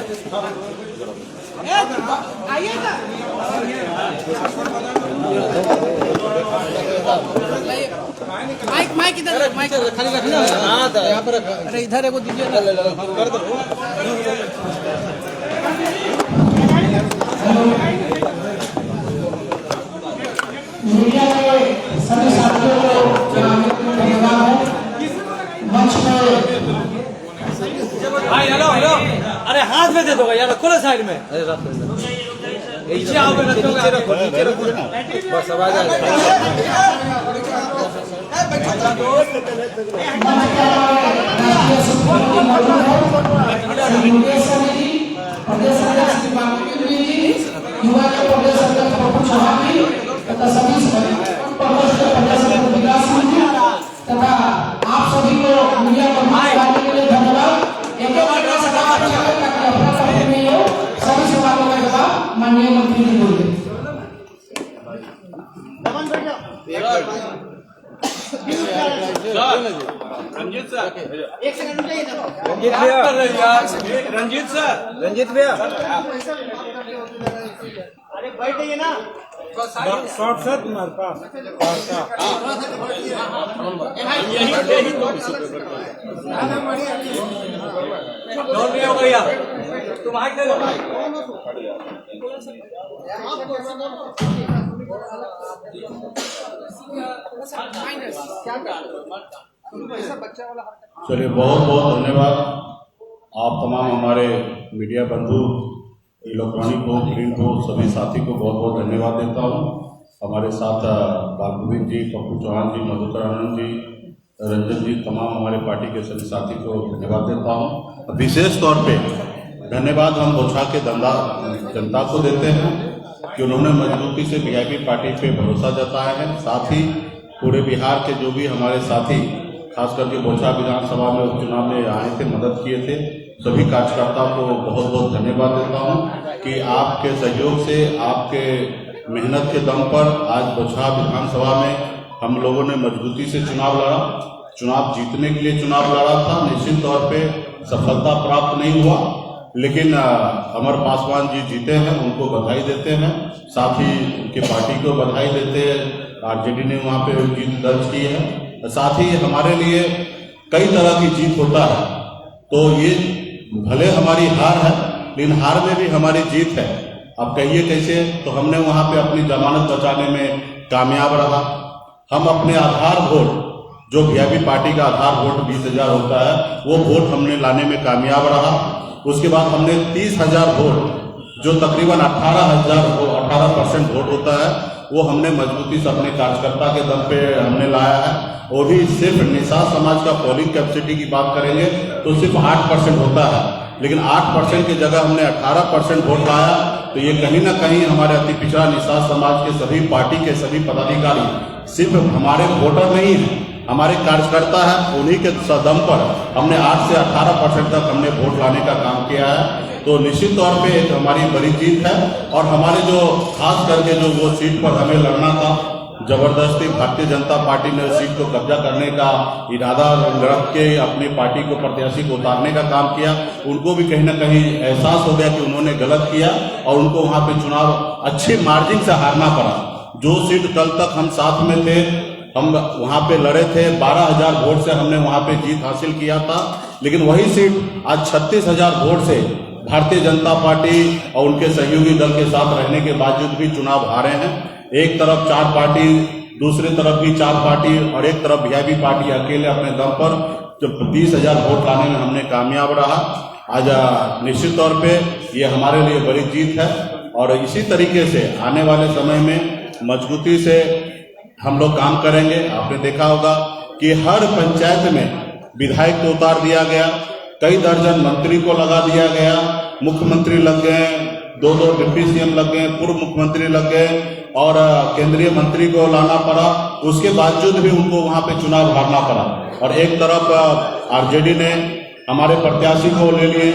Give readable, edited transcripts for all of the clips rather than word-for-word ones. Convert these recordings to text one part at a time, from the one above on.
आइए ना, माइक इधर, माइक खाली रखना है। हाँ यहाँ पर अरे इधर है वो दीजिए ना, कर दो। मीडिया के सभी साथियों को धन्यवाद है। मंच में भाई हेलो हेलो, अरे हाथ में दे दो यार, खोलो साइड में। अरे नीचे आओ, नीचे रखो, नीचे रखो ना, बस आवाज आ रही तथा आप सभी को मीडिया पर आने के लिए धन्यवाद। सभी सवालों का जवाब माननीय मंत्री जी बोले। रंजीत सर, एक सेकंड रुकिए इधर। रंजीत सर, रंजीत भैया, अरे बैठ जाइए ना। शॉर्ट सर तुम्हारे पास नहीं होगा यार, तुम हाइट दे दो। चलिए, बहुत बहुत धन्यवाद आप तमाम हमारे मीडिया बंधु, इलेक्ट्रॉनिक हो, प्रिंट हो, सभी साथी को बहुत बहुत धन्यवाद देता हूँ। हमारे साथ बालगोविंद जी, पप्पू चौहान जी, मधुकर आनंद जी, रंजन जी, तमाम हमारे पार्टी के सभी साथी को धन्यवाद देता हूँ। विशेष तौर पे धन्यवाद हम बोछा के जनता को देते हैं कि उन्होंने मजबूती से वीआईपी पार्टी पे भरोसा जताया है। साथ ही पूरे बिहार के जो भी हमारे साथी, खास करके बोछा विधानसभा में उपचुनाव में आए थे, मदद किए थे, सभी कार्यकर्ताओं को बहुत बहुत धन्यवाद देता हूं कि आपके सहयोग से, आपके मेहनत के दम पर आज बोछा विधानसभा में हम लोगों ने मजबूती से चुनाव लड़ा। चुनाव जीतने के लिए चुनाव लड़ा था। निश्चित तौर पे सफलता प्राप्त नहीं हुआ, लेकिन अमर पासवान जी जीते हैं, उनको बधाई देते हैं। साथ ही उनकी पार्टी को बधाई देते हैं। आरजेडी ने वहाँ पे जीत दर्ज की है। साथ ही हमारे लिए कई तरह की जीत होता है, तो ये भले हमारी हार है, लेकिन हार में भी हमारी जीत है। अब कहिए कैसे? तो हमने वहाँ पे अपनी जमानत बचाने में कामयाब रहा। हम अपने आधार वोट, जो वीआईपी पार्टी का आधार वोट 20,000 होता है, वो वोट हमने लाने में कामयाब रहा। उसके बाद हमने 30,000 वोट, जो तकरीबन 18% वोट होता है, वो हमने मजबूती से अपने कार्यकर्ता के दम पे हमने लाया है। वो भी सिर्फ निषाद समाज का पोलिंग कैपेसिटी की बात करेंगे तो सिर्फ 8% होता है, लेकिन 8% की जगह हमने 18% वोट लाया। तो ये कहीं ना कहीं हमारे अति पिछड़ा निषाद समाज के सभी पार्टी के सभी पदाधिकारी सिर्फ हमारे वोटर नहीं है, हमारे कार्यकर्ता है, उन्हीं के दम पर हमने 8 से 18% तक हमने वोट लाने का काम किया है। तो निश्चित तौर पे एक हमारी बड़ी जीत है। और हमारे जो खास करके जो वो सीट पर हमें लड़ना था, जबरदस्ती भारतीय जनता पार्टी ने सीट को कब्जा करने का इरादा रख के अपनी पार्टी को, प्रत्याशी को उतारने का काम किया। उनको भी कहीं ना कहीं एहसास हो गया कि उन्होंने गलत किया और उनको वहां पे चुनाव अच्छे मार्जिन से हारना पड़ा। जो सीट कल तक हम साथ में थे, हम वहां पे लड़े थे, 12,000 वोट से हमने वहां पे जीत हासिल किया था, लेकिन वही सीट आज 36,000 वोट से भारतीय जनता पार्टी और उनके सहयोगी दल के साथ रहने के बावजूद भी चुनाव हारे हैं। एक तरफ 4 पार्टी, दूसरी तरफ भी 4 पार्टी और एक तरफ वीआईपी पार्टी अकेले अपने दम पर जब 30,000 वोट लाने में हमने कामयाब रहा। आज निश्चित तौर पे ये हमारे लिए बड़ी जीत है और इसी तरीके से आने वाले समय में मजबूती से हम लोग काम करेंगे। आपने देखा होगा कि हर पंचायत में विधायक को उतार दिया गया, कई दर्जन मंत्री को लगा दिया गया, मुख्यमंत्री लग गए, 2 डिप्टी सीएम लग गए, पूर्व मुख्यमंत्री लग गए और केंद्रीय मंत्री को लाना पड़ा। उसके बावजूद भी उनको वहां पे चुनाव हारना पड़ा। और एक तरफ आरजेडी ने हमारे प्रत्याशी को ले लिए,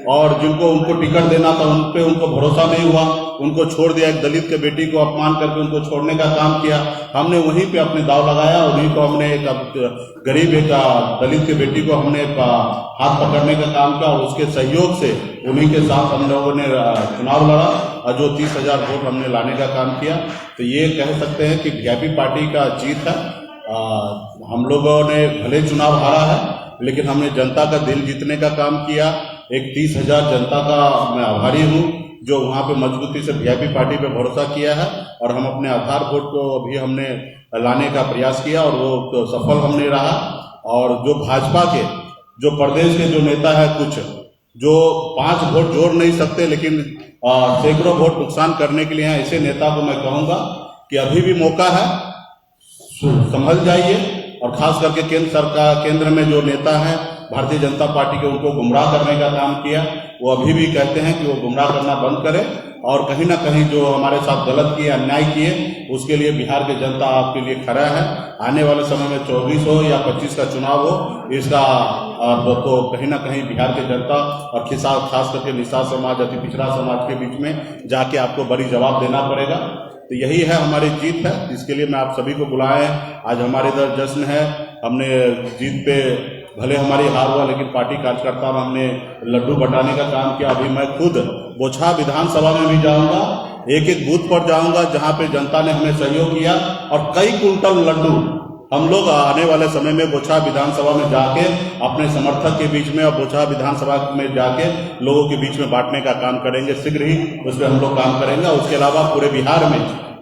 और जिनको उनको टिकट देना था उन पे उनको भरोसा नहीं हुआ, उनको छोड़ दिया। एक दलित के बेटी को अपमान करके उनको छोड़ने का काम किया। हमने वहीं पे अपने दाव लगाया, उन्हीं को हमने एक गरीब एक दलित के बेटी को हमने हाथ पकड़ने का काम किया और उसके सहयोग से उन्हीं के साथ हम लोगों ने चुनाव लड़ा और जो 30,000 वोट हमने लाने का काम किया। तो ये कह सकते हैं कि वीआईपी पार्टी का जीत है। हम लोगों ने भले चुनाव हारा है, लेकिन हमने जनता का दिल जीतने का काम किया। एक 30,000 जनता का मैं आभारी हूँ जो वहाँ पे मजबूती से वीआईपी पार्टी पे भरोसा किया है और हम अपने आधार वोट को भी हमने लाने का प्रयास किया और वो तो सफल हमने रहा। और जो भाजपा के जो प्रदेश के जो नेता है, कुछ जो 5 वोट जोड़ नहीं सकते लेकिन सैकड़ों वोट नुकसान करने के लिए हैं, ऐसे नेता को मैं कहूँगा कि अभी भी मौका है, संभल जाइए। और खास करके केंद्र सरकार, केंद्र में जो नेता हैं भारतीय जनता पार्टी के, उनको गुमराह करने का काम किया। वो अभी भी कहते हैं कि वो गुमराह करना बंद करें और कहीं ना कहीं जो हमारे साथ गलत किए, अन्याय किए, उसके लिए बिहार की जनता आपके लिए खड़ा है। आने वाले समय में 24 हो या 25 का चुनाव हो, इसका तो कहीं ना कहीं बिहार की जनता और खास करके निषाद समाज, अति पिछड़ा समाज के बीच में जाके आपको बड़ी जवाब देना पड़ेगा। तो यही है हमारी जीत है, इसके लिए मैं आप सभी को बुलाए। आज हमारे इधर जश्न है। हमने जीत पे भले हमारी हार हुआ, लेकिन पार्टी कार्यकर्ता में हमने लड्डू बंटाने का काम किया। अभी मैं खुद बोछा विधानसभा में भी जाऊंगा, एक एक बूथ पर जाऊंगा जहां पे जनता ने हमें सहयोग किया और कई कुंटल लड्डू हम लोग आने वाले समय में बोछा विधानसभा में जाके अपने समर्थक के बीच में और बोछा विधानसभा में जाके लोगों के बीच में बांटने का काम करेंगे। शीघ्र ही उस पर हम लोग काम करेंगे। उसके अलावा पूरे बिहार में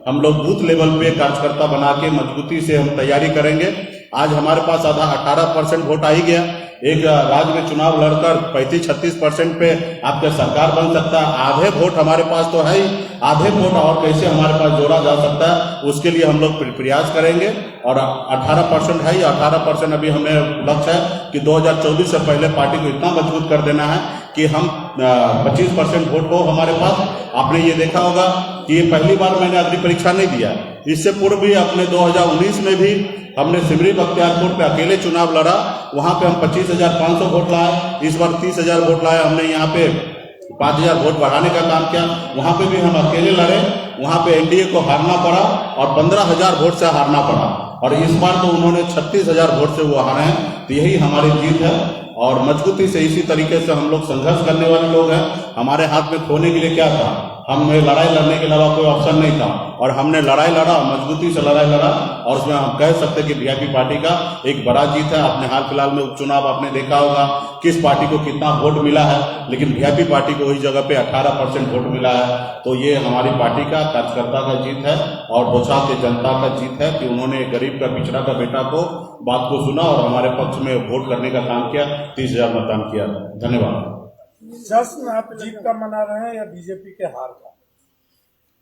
हम लोग बूथ लेवल पे कार्यकर्ता बना के मजबूती से हम तैयारी करेंगे। आज हमारे पास आधा 18% वोट आ ही गया। एक राज्य में चुनाव लड़कर 35-36% पे आपका सरकार बन सकता है। आधे वोट हमारे पास तो है ही, आधे वोट और कैसे हमारे पास जोड़ा जा सकता है, उसके लिए हम लोग प्रयास करेंगे। और 18% है ही, 18% अभी हमें लक्ष्य है कि 2024 से पहले पार्टी को इतना मजबूत कर देना है कि हम 25% वोट हो हमारे पास। आपने ये देखा होगा कि ये पहली बार मैंने अग्नि परीक्षा नहीं दिया। इससे पूर्व भी अपने 2019 में भी हमने सिमरी बख्तियारपुर पे अकेले चुनाव लड़ा, वहां पे हम 25,500 वोट लाए। इस बार 30,000 वोट लाए। हमने यहाँ पे 5,000 वोट बढ़ाने का काम किया। वहां पे भी हम अकेले लड़े, वहां पे एनडीए को हारना पड़ा और 15,000 वोट से हारना पड़ा। और इस बार तो उन्होंने 36,000 वोट से वो हारे हैं। तो यही हमारी जीत है और मजबूती से इसी तरीके से हम लोग संघर्ष करने वाले लोग हैं। हमारे हाथ में खोने के लिए क्या था? हमें लड़ाई लड़ने के अलावा कोई ऑप्शन नहीं था और हमने लड़ाई लड़ा, मजबूती से लड़ाई लड़ा। और उसमें हम कह सकते हैं कि वीआईपी पार्टी का एक बड़ा जीत है। आपने हाल फिलहाल में उपचुनाव आपने देखा होगा किस पार्टी को कितना वोट मिला है, लेकिन वीआईपी पार्टी को वही जगह पे 18% वोट मिला है। तो ये हमारी पार्टी का कार्यकर्ता का जीत है और बोछा के जनता का जीत है कि उन्होंने गरीब का, पिछड़ा का बेटा को बात को सुना और हमारे पक्ष में वोट करने का काम किया। 30,000 मतदान किया। धन्यवाद। जश्न आप जीत का मना रहे हैं या बीजेपी के हार का?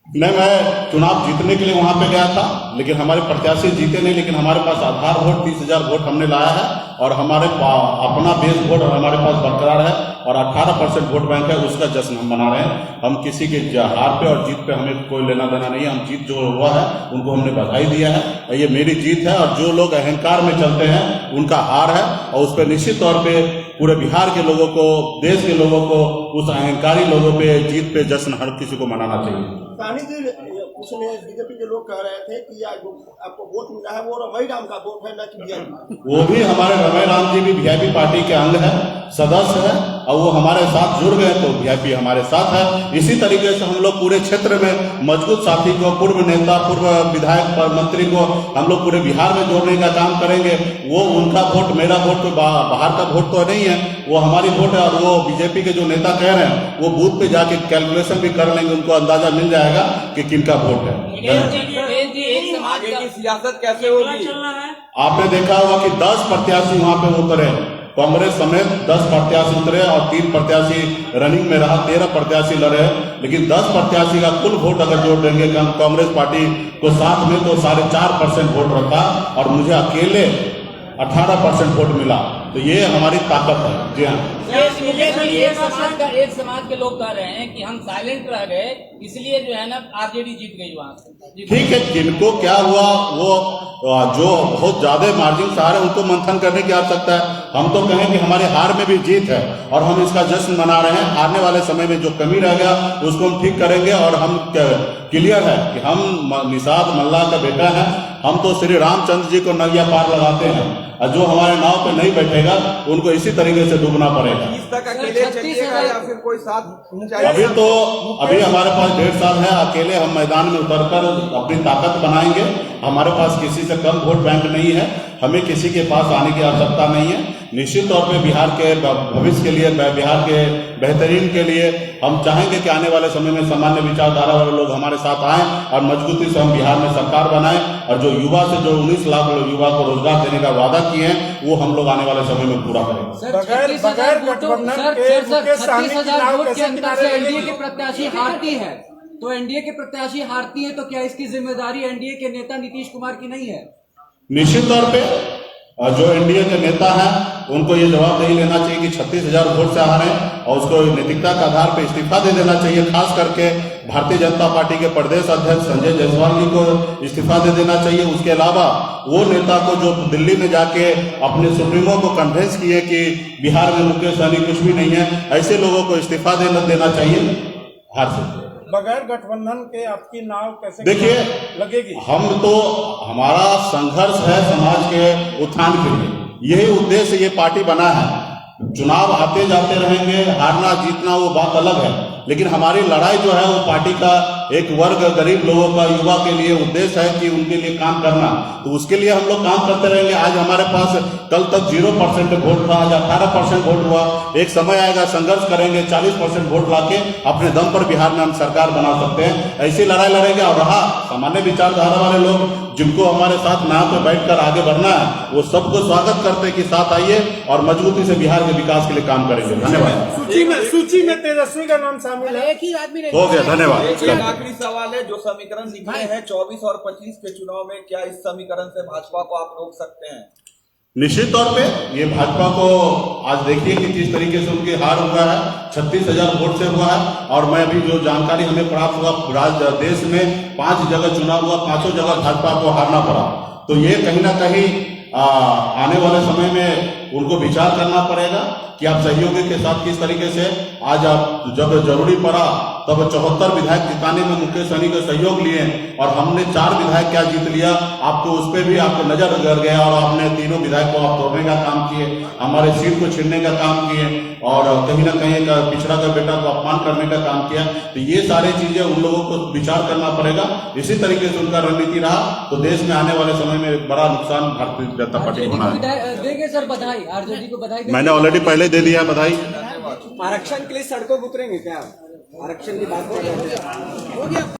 नहीं, मैं चुनाव जीतने के लिए वहां पे गया था, लेकिन हमारे प्रत्याशी जीते नहीं। लेकिन हमारे पास आधार वोट 30,000 वोट हमने लाया है और हमारे अपना बेस वोट हमारे पास बरकरार है और 18% वोट बैंक है, उसका जश्न हम मना रहे हैं। हम किसी के हार पे और जीत पे हमें कोई लेना देना नहीं है। हम जीत जो हुआ है उनको हमने बधाई दिया है। ये मेरी जीत है और जो लोग अहंकार में चलते हैं उनका हार है और उस पर निश्चित तौर पे पूरे बिहार के लोगों को, देश के लोगों को, उस अहंकारी लोगों पे जीत पे जश्न हर किसी को मनाना चाहिए। उसमें बीजेपी के लोग कह रहे थे कि आपको वोट मिला है वो रमई राम का वोट है, न कि वीआईपी। वो भी हमारे रमई राम जी भी वीआईपी पार्टी के अंग है, सदस्य है और वो हमारे साथ जुड़ गए तो वीआईपी हमारे साथ है। इसी तरीके से हम लोग पूरे क्षेत्र में मजबूत साथी को, पूर्व नेता, पूर्व विधायक, मंत्री को हम लोग पूरे बिहार में जोड़ने का काम करेंगे। वो उनका वोट, मेरा वोट बाहर का वोट तो नहीं है, वो हमारी वोट है। और वो बीजेपी के जो नेता कह रहे हैं वो बूथ पे जाके कैलकुलेशन भी कर लेंगे, उनको अंदाजा मिल जाएगा कि किनका वोट है। सियासत कैसे होगी? आपने देखा होगा कि 10 प्रत्याशी वहां पे उतरे, कांग्रेस समेत 10 प्रत्याशी उतरे और 3 प्रत्याशी रनिंग में रहा, 13 प्रत्याशी लड़े। लेकिन 10 प्रत्याशी का कुल वोट अगर जोड़ देंगे कि हम कांग्रेस पार्टी को साथ में तो 4.5% वोट रहता और मुझे अकेले 18% वोट मिला। तो ये हमारी ताकत है। जी हाँ, एक समाज के लोग कह रहे हैं कि हम साइलेंट रह गए इसलिए जो है ना आरजेडी जीत गई वहां से। ठीक है, किनको क्या हुआ, वो जो बहुत ज्यादा मार्जिन से आ रहे हैं उनको मंथन करने की आवश्यकता है। हम तो कहें कि हमारे हार में भी जीत है और हम इसका जश्न मना रहे हैं। आने वाले समय में जो कमी रह गया उसको हम ठीक करेंगे और हम क्लियर है कि हम निषाद मल्लाह का बेटा है। हम तो श्री रामचंद्र जी को नैया पार लगाते हैं और जो हमारे नाव पे नहीं बैठेगा उनको इसी तरीके से डूबना पड़ेगा। अभी हमारे पास 1.5 साल है। अकेले हम मैदान में उतरकर अपनी ताकत बनाएंगे। हमारे पास किसी से कम वोट बैंक नहीं है, हमें किसी के पास आने की आवश्यकता नहीं है। निश्चित तौर पे बिहार के भविष्य के लिए, बिहार के बेहतरीन के लिए हम चाहेंगे कि आने वाले समय में सामान्य विचारधारा वाले लोग हमारे साथ आएं और मजबूती से हम बिहार में सरकार बनाएं और जो युवा से जो 19 लाख युवा को रोजगार देने का वादा किए हैं वो हम लोग आने वाले समय में पूरा करेंगे। बगैर गठबंधन के मुकेश सहनी की नाव कैसे किनारे एनडीए के प्रत्याशी हारती है, तो एनडीए के प्रत्याशी हारती है तो क्या इसकी जिम्मेदारी एनडीए के नेता नीतीश कुमार की नहीं है? निश्चित तौर पे जो एनडीए के नेता हैं उनको ये जवाबदेही लेना चाहिए कि 36,000 वोट से हारे और उसको नैतिकता के आधार पर इस्तीफा दे देना चाहिए। खास करके भारतीय जनता पार्टी के प्रदेश अध्यक्ष संजय जायसवाल जी को इस्तीफा दे देना चाहिए। उसके अलावा वो नेता को जो दिल्ली में जाके अपने सुप्रीमो को कन्विंस किए कि बिहार में मुकेश सहनी कुछ भी नहीं है, ऐसे लोगों को इस्तीफा देना चाहिए हार से। बगैर गठबंधन के आपकी नाव कैसे देखिए लगेगी? हम तो हमारा संघर्ष है समाज के उत्थान के लिए, यही उद्देश्य ये पार्टी बना है। चुनाव आते जाते रहेंगे, हारना जीतना वो बात अलग है, लेकिन हमारी लड़ाई जो है वो पार्टी का एक वर्ग गरीब लोगों का, युवा के लिए उद्देश्य है कि उनके लिए काम करना। तो उसके लिए हम लोग काम करते रहेंगे। आज हमारे पास कल तक 0% वोट था, आज 18% वोट हुआ। एक समय आएगा संघर्ष करेंगे, 40% वोट लाके अपने दम पर बिहार में हम सरकार बना सकते हैं। ऐसी लड़ाई लड़ेंगे। और रहा सामान्य विचारधारा वाले लोग जिनको हमारे साथ नाव पे बैठकर आगे बढ़ना है, वो सबको स्वागत करते हैं कि साथ आइए और मजबूती से बिहार के विकास के लिए काम करेंगे। धन्यवाद। सूची में तेजस्वी का नाम शामिल है। एक ही आदमी हो गया, धन्यवाद। आखिरी सवाल है, जो समीकरण लिखे हैं 24 और 25 के चुनाव में, क्या इस समीकरण से भाजपा को आप रोक सकते हैं? निश्चित तौर पे ये भाजपा को आज देखिए कि किस तरीके से उनकी हार हुआ है, 36,000 वोट से हुआ है। और मैं अभी जो जानकारी हमें प्राप्त हुआ, देश में 5 जगह चुनाव हुआ, 5 जगह भाजपा को हारना पड़ा। तो ये कहीं ना कहीं आने वाले समय में उनको विचार करना पड़ेगा कि आप सहयोगी के साथ किस तरीके से, आज आप जब जरूरी पड़ा तब 74 विधायक जिताने में मुकेश सहनी का सहयोग लिए और हमने 4 विधायक क्या जीत लिया, आपको उस पर भी आपको नजर गड़ गया और आपने तीनों विधायक को आप तोड़ने का काम किए, हमारे सीट को छीनने का काम किए और कहीं ना कहीं का पिछड़ा का बेटा को अपमान करने का काम किया। तो ये सारी चीजें उन लोगों को विचार करना पड़ेगा। इसी तरीके से उनका रणनीति रहा तो देश में आने वाले समय में बड़ा नुकसान भारतीय जनता पार्टी को होना है। देंगे सर बधाई, आरजेडी को बधाई। मैंने ऑलरेडी पहले दे दिया बधाई। आरक्षण के लिए सड़कों पर उतरेंगे क्या? आरक्षण की बात कर रहे हैं।